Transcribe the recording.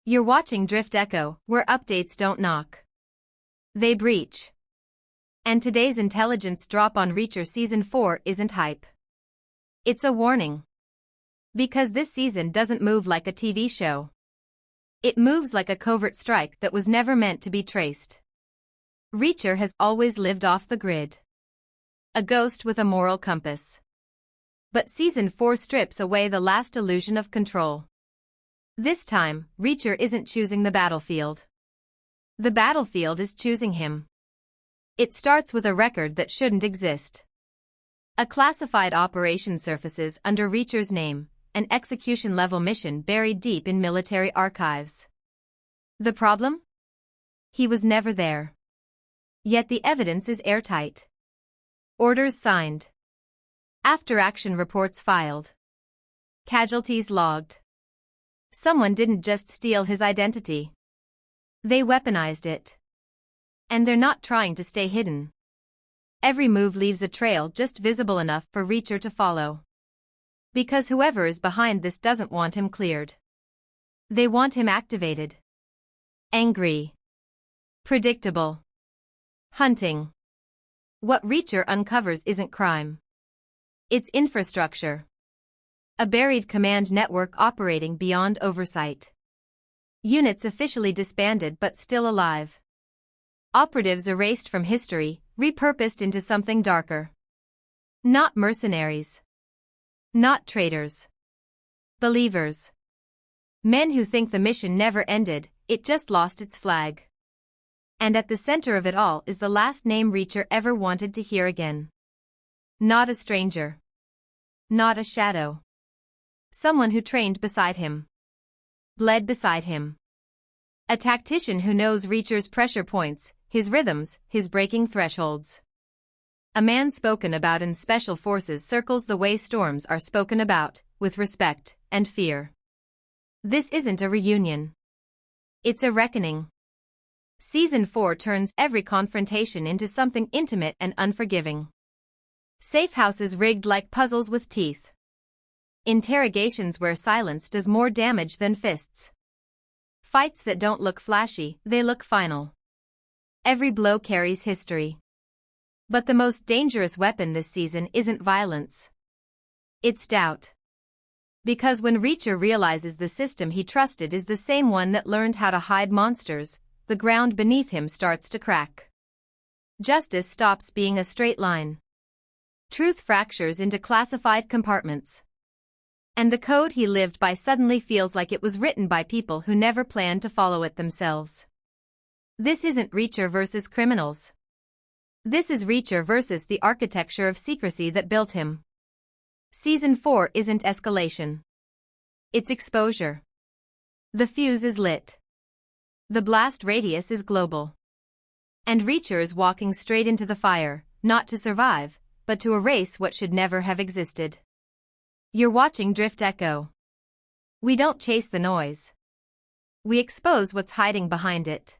You're watching DriftEcho, where updates don't knock. They breach. And today's intelligence drop on Reacher Season 4 isn't hype. It's a warning. Because this season doesn't move like a TV show. It moves like a covert strike that was never meant to be traced. Reacher has always lived off the grid. A ghost with a moral compass. But Season 4 strips away the last illusion of control. This time, Reacher isn't choosing the battlefield. The battlefield is choosing him. It starts with a record that shouldn't exist. A classified operation surfaces under Reacher's name, an execution-level mission buried deep in military archives. The problem? He was never there. Yet the evidence is airtight. Orders signed. After-action reports filed. Casualties logged. Someone didn't just steal his identity. They weaponized it. And they're not trying to stay hidden. Every move leaves a trail just visible enough for Reacher to follow. Because whoever is behind this doesn't want him cleared. They want him activated. Angry. Predictable. Hunting. What Reacher uncovers isn't crime. It's infrastructure. A buried command network operating beyond oversight. Units officially disbanded but still alive. Operatives erased from history, repurposed into something darker. Not mercenaries. Not traitors. Believers. Men who think the mission never ended, it just lost its flag. And at the center of it all is the last name Reacher ever wanted to hear again. Not a stranger. Not a shadow. Someone who trained beside him. Bled beside him. A tactician who knows Reacher's pressure points, his rhythms, his breaking thresholds. A man spoken about in special forces circles the way storms are spoken about, with respect and fear. This isn't a reunion. It's a reckoning. Season 4 turns every confrontation into something intimate and unforgiving. Safe houses rigged like puzzles with teeth. Interrogations where silence does more damage than fists. Fights that don't look flashy, they look final. Every blow carries history. But the most dangerous weapon this season isn't violence. It's doubt. Because when Reacher realizes the system he trusted is the same one that learned how to hide monsters, the ground beneath him starts to crack. Justice stops being a straight line. Truth fractures into classified compartments. And the code he lived by suddenly feels like it was written by people who never planned to follow it themselves. This isn't Reacher versus criminals. This is Reacher versus the architecture of secrecy that built him. Season 4 isn't escalation. It's exposure. The fuse is lit. The blast radius is global. And Reacher is walking straight into the fire, not to survive, but to erase what should never have existed. You're watching DriftEcho. We don't chase the noise. We expose what's hiding behind it.